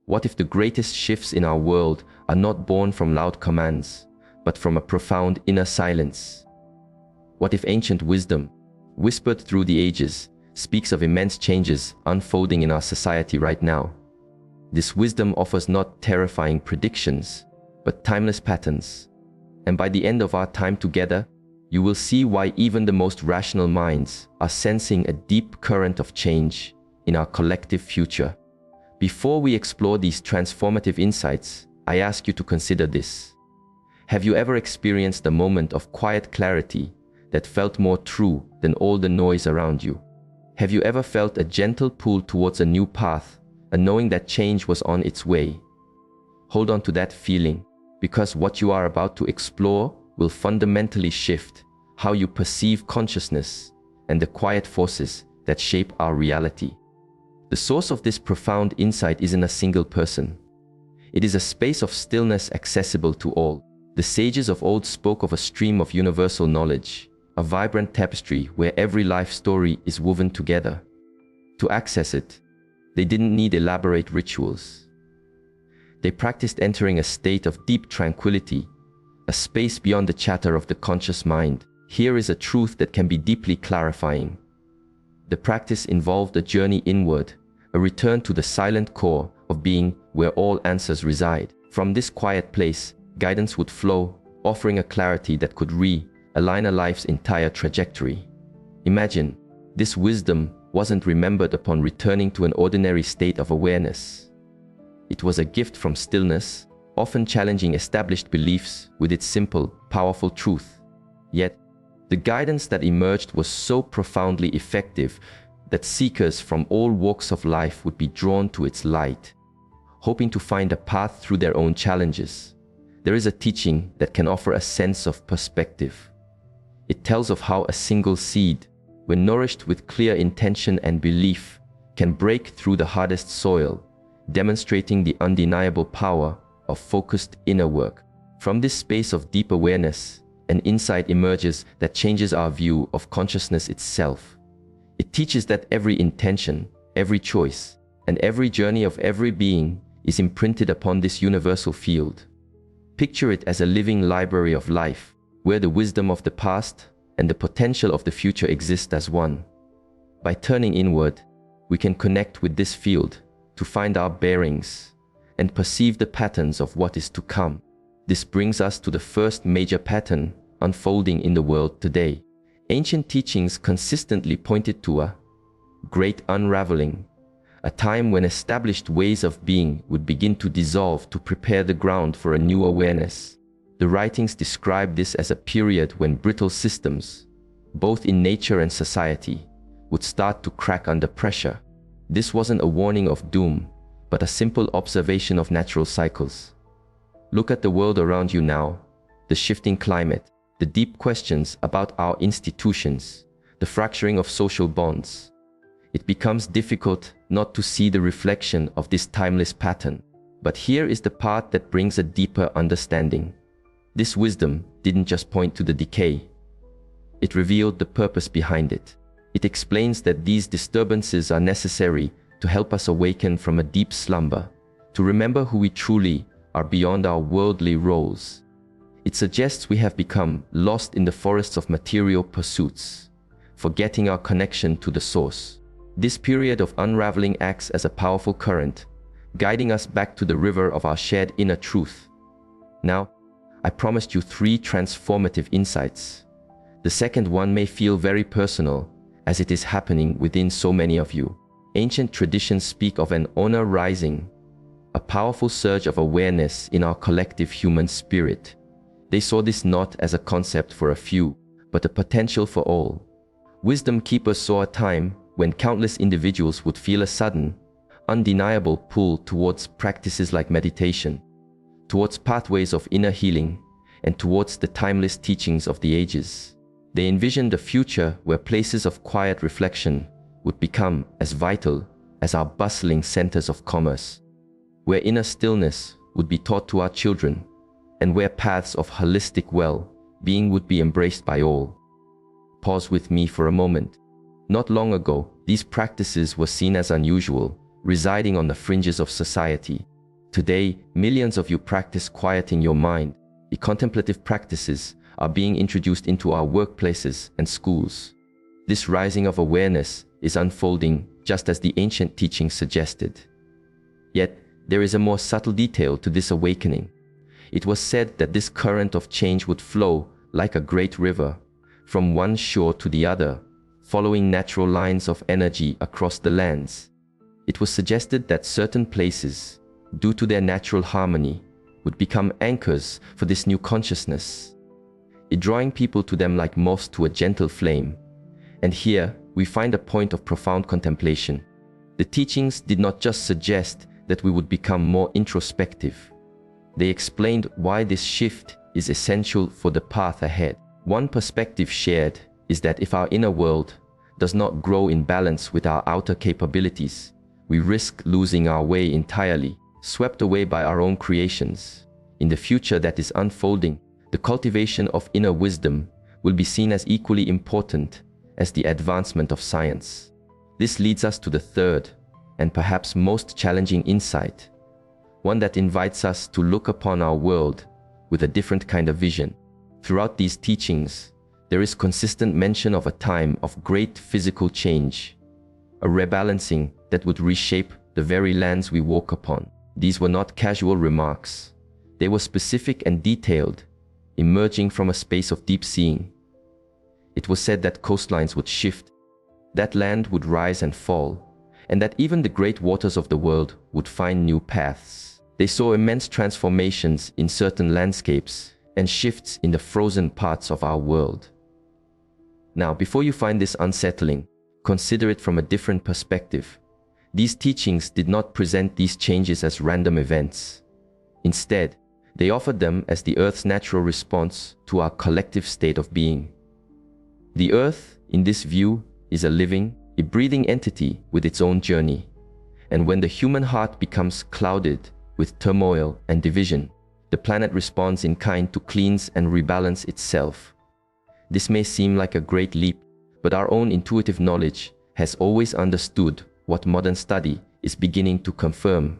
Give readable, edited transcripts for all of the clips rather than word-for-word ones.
What if the greatest shifts in our world are not born from loud commands, but from a profound inner silence? What if ancient wisdom, whispered through the ages, speaks of immense changes unfolding in our society right now? This wisdom offers not terrifying predictions, but timeless patterns. And by the end of our time together, you will see why even the most rational minds are sensing a deep current of change in our collective future. Before we explore these transformative insights, I ask you to consider this. Have you ever experienced a moment of quiet clarity that felt more true than all the noise around you? Have you ever felt a gentle pull towards a new path, and knowing that change was on its way? Hold on to that feeling, because what you are about to explore will fundamentally shift how you perceive consciousness and the quiet forces that shape our reality. The source of this profound insight isn't a single person. It is a space of stillness accessible to all. The sages of old spoke of a stream of universal knowledge, a vibrant tapestry where every life story is woven together. To access it, they didn't need elaborate rituals. They practiced entering a state of deep tranquility, a space beyond the chatter of the conscious mind. Here is a truth that can be deeply clarifying. The practice involved a journey inward, a return to the silent core of being where all answers reside. From this quiet place, guidance would flow, offering a clarity that could realign a life's entire trajectory. Imagine, this wisdom wasn't remembered upon returning to an ordinary state of awareness. It was a gift from stillness, often challenging established beliefs with its simple, powerful truth. Yet, the guidance that emerged was so profoundly effective that seekers from all walks of life would be drawn to its light, hoping to find a path through their own challenges. There is a teaching that can offer a sense of perspective. It tells of how a single seed, when nourished with clear intention and belief, can break through the hardest soil, demonstrating the undeniable power of focused inner work. From this space of deep awareness, an insight emerges that changes our view of consciousness itself. It teaches that every intention, every choice, and every journey of every being is imprinted upon this universal field. Picture it as a living library of life, where the wisdom of the past and the potential of the future exist as one. By turning inward, we can connect with this field to find our bearings and perceive the patterns of what is to come. This brings us to the first major pattern unfolding in the world today. Ancient teachings consistently pointed to a great unraveling, a time when established ways of being would begin to dissolve to prepare the ground for a new awareness. The writings describe this as a period when brittle systems, both in nature and society, would start to crack under pressure. This wasn't a warning of doom, but a simple observation of natural cycles. Look at the world around you now, the shifting climate, the deep questions about our institutions, the fracturing of social bonds. It becomes difficult not to see the reflection of this timeless pattern. But here is the part that brings a deeper understanding. This wisdom didn't just point to the decay. It revealed the purpose behind it. It explains that these disturbances are necessary to help us awaken from a deep slumber, to remember who we truly are beyond our worldly roles. It suggests we have become lost in the forests of material pursuits, forgetting our connection to the source. This period of unraveling acts as a powerful current, guiding us back to the river of our shared inner truth. Now, I promised you 3 transformative insights. The second one may feel very personal, as it is happening within so many of you. Ancient traditions speak of an honor rising, a powerful surge of awareness in our collective human spirit. They saw this not as a concept for a few, but a potential for all. Wisdom keepers saw a time when countless individuals would feel a sudden, undeniable pull towards practices like meditation, towards pathways of inner healing, and towards the timeless teachings of the ages. They envisioned a future where places of quiet reflection would become as vital as our bustling centers of commerce, where inner stillness would be taught to our children, and where paths of holistic well-being would be embraced by all. Pause with me for a moment. Not long ago, these practices were seen as unusual, residing on the fringes of society. Today, millions of you practice quieting your mind. The contemplative practices are being introduced into our workplaces and schools. This rising of awareness is unfolding just as the ancient teachings suggested. Yet, there is a more subtle detail to this awakening. It was said that this current of change would flow like a great river from one shore to the other, following natural lines of energy across the lands. It was suggested that certain places, due to their natural harmony, would become anchors for this new consciousness, it drawing people to them like moths to a gentle flame. And here, we find a point of profound contemplation. The teachings did not just suggest that we would become more introspective. They explained why this shift is essential for the path ahead. One perspective shared is that if our inner world does not grow in balance with our outer capabilities, we risk losing our way entirely, swept away by our own creations. In the future that is unfolding, the cultivation of inner wisdom will be seen as equally important as the advancement of science. This leads us to the third and perhaps most challenging insight, one that invites us to look upon our world with a different kind of vision. Throughout these teachings, there is consistent mention of a time of great physical change, a rebalancing that would reshape the very lands we walk upon. These were not casual remarks. They were specific and detailed, emerging from a space of deep seeing. It was said that coastlines would shift, that land would rise and fall, and that even the great waters of the world would find new paths. They saw immense transformations in certain landscapes and shifts in the frozen parts of our world. Now, before you find this unsettling, consider it from a different perspective. These teachings did not present these changes as random events. Instead, they offered them as the Earth's natural response to our collective state of being. The Earth, in this view, is a living, a breathing entity with its own journey. And when the human heart becomes clouded with turmoil and division, the planet responds in kind to cleanse and rebalance itself. This may seem like a great leap, but our own intuitive knowledge has always understood what modern study is beginning to confirm.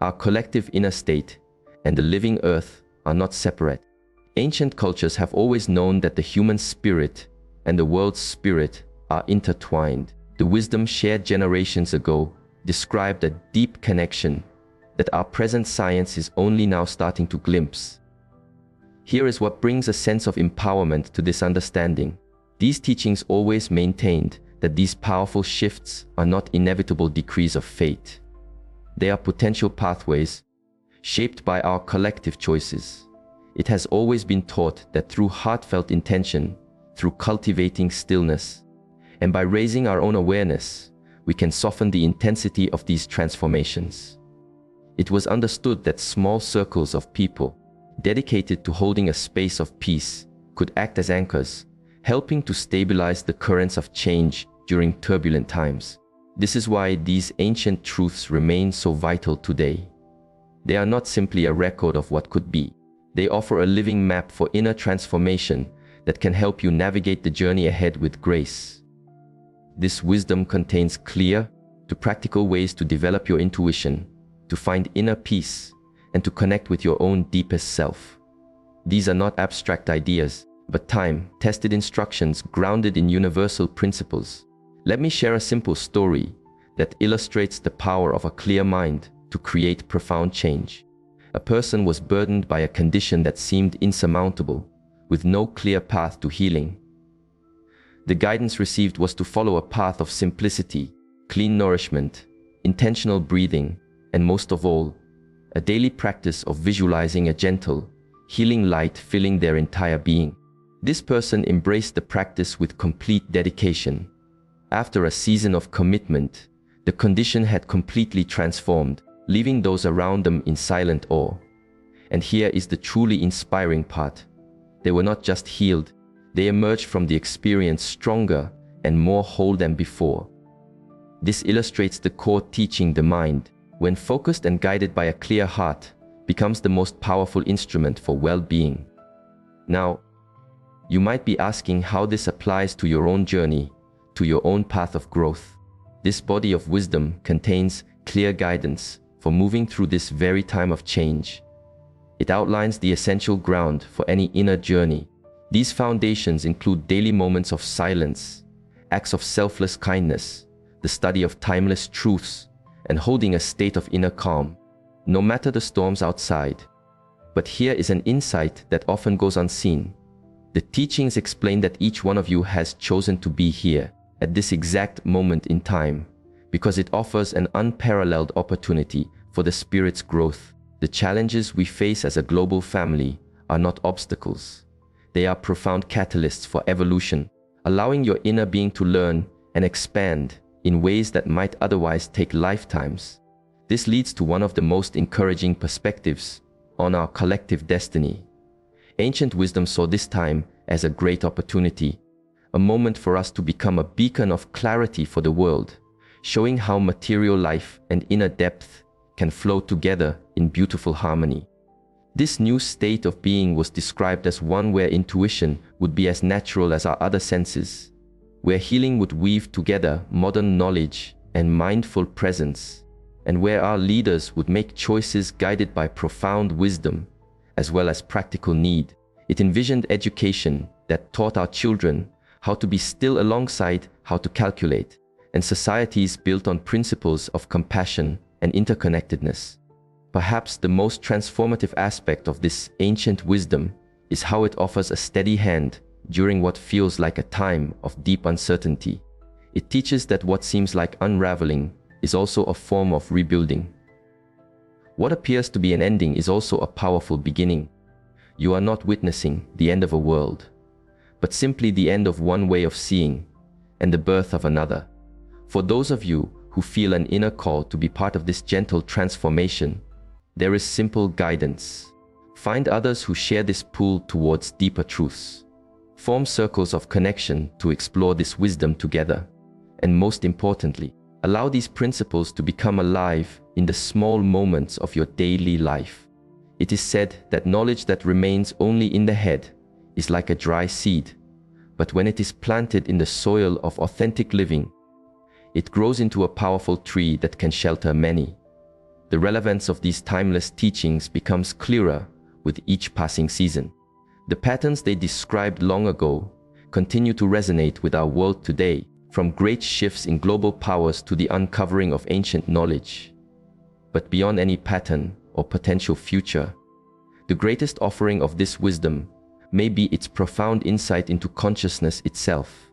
Our collective inner state and the living earth are not separate. Ancient cultures have always known that the human spirit and the world's spirit are intertwined. The wisdom shared generations ago described a deep connection that our present science is only now starting to glimpse. Here is what brings a sense of empowerment to this understanding. These teachings always maintained that these powerful shifts are not inevitable decrees of fate. They are potential pathways shaped by our collective choices. It has always been taught that through heartfelt intention, through cultivating stillness, and by raising our own awareness, we can soften the intensity of these transformations. It was understood that small circles of people dedicated to holding a space of peace could act as anchors, helping to stabilize the currents of change during turbulent times. This is why these ancient truths remain so vital today. They are not simply a record of what could be. They offer a living map for inner transformation that can help you navigate the journey ahead with grace. This wisdom contains clear to practical ways to develop your intuition, to find inner peace, and to connect with your own deepest self. These are not abstract ideas, but time-tested instructions grounded in universal principles. Let me share a simple story that illustrates the power of a clear mind to create profound change. A person was burdened by a condition that seemed insurmountable, with no clear path to healing. The guidance received was to follow a path of simplicity, clean nourishment, intentional breathing, and most of all, a daily practice of visualizing a gentle, healing light filling their entire being. This person embraced the practice with complete dedication. After a season of commitment, the condition had completely transformed, leaving those around them in silent awe. And here is the truly inspiring part. They were not just healed, they emerged from the experience stronger and more whole than before. This illustrates the core teaching: the mind, when focused and guided by a clear heart, becomes the most powerful instrument for well-being. Now, you might be asking how this applies to your own journey, to your own path of growth. This body of wisdom contains clear guidance for moving through this very time of change. It outlines the essential ground for any inner journey. These foundations include daily moments of silence, acts of selfless kindness, the study of timeless truths, and holding a state of inner calm, no matter the storms outside. But here is an insight that often goes unseen. The teachings explain that each one of you has chosen to be here at this exact moment in time, because it offers an unparalleled opportunity for the spirit's growth. The challenges we face as a global family are not obstacles. They are profound catalysts for evolution, allowing your inner being to learn and expand in ways that might otherwise take lifetimes. This leads to one of the most encouraging perspectives on our collective destiny. Ancient wisdom saw this time as a great opportunity, a moment for us to become a beacon of clarity for the world, showing how material life and inner depth can flow together in beautiful harmony. This new state of being was described as one where intuition would be as natural as our other senses, where healing would weave together modern knowledge and mindful presence, and where our leaders would make choices guided by profound wisdom as well as practical need. It envisioned education that taught our children how to be still alongside how to calculate, and societies built on principles of compassion and interconnectedness. Perhaps the most transformative aspect of this ancient wisdom is how it offers a steady hand during what feels like a time of deep uncertainty. It teaches that what seems like unraveling is also a form of rebuilding. What appears to be an ending is also a powerful beginning. You are not witnessing the end of a world, but simply the end of one way of seeing and the birth of another. For those of you who feel an inner call to be part of this gentle transformation, there is simple guidance. Find others who share this pull towards deeper truths. Form circles of connection to explore this wisdom together. And most importantly, allow these principles to become alive in the small moments of your daily life. It is said that knowledge that remains only in the head is like a dry seed, but when it is planted in the soil of authentic living, it grows into a powerful tree that can shelter many. The relevance of these timeless teachings becomes clearer with each passing season. The patterns they described long ago continue to resonate with our world today, from great shifts in global powers to the uncovering of ancient knowledge. But beyond any pattern or potential future, the greatest offering of this wisdom may be its profound insight into consciousness itself.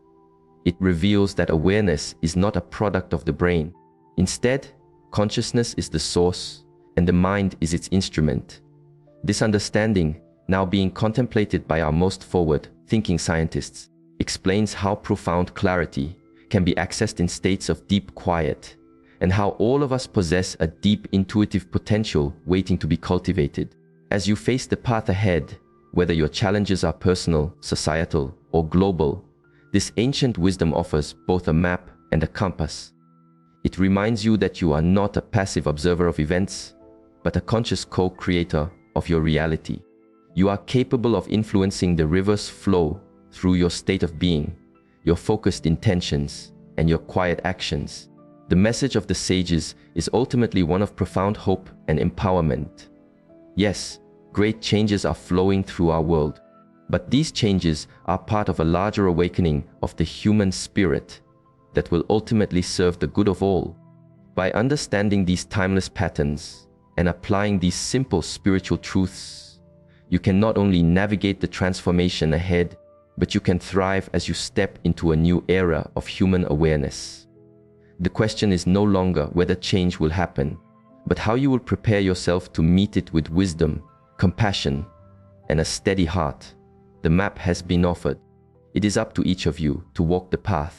It reveals that awareness is not a product of the brain. Instead, consciousness is the source, and the mind is its instrument. This understanding, now being contemplated by our most forward-thinking scientists, explains how profound clarity can be accessed in states of deep quiet, and how all of us possess a deep intuitive potential waiting to be cultivated. As you face the path ahead, whether your challenges are personal, societal, or global, this ancient wisdom offers both a map and a compass. It reminds you that you are not a passive observer of events, but a conscious co-creator of your reality. You are capable of influencing the river's flow through your state of being, your focused intentions, and your quiet actions. The message of the sages is ultimately one of profound hope and empowerment. Yes, great changes are flowing through our world, but these changes are part of a larger awakening of the human spirit that will ultimately serve the good of all. By understanding these timeless patterns and applying these simple spiritual truths, you can not only navigate the transformation ahead, but you can thrive as you step into a new era of human awareness. The question is no longer whether change will happen, but how you will prepare yourself to meet it with wisdom, compassion, and a steady heart. The map has been offered. It is up to each of you to walk the path.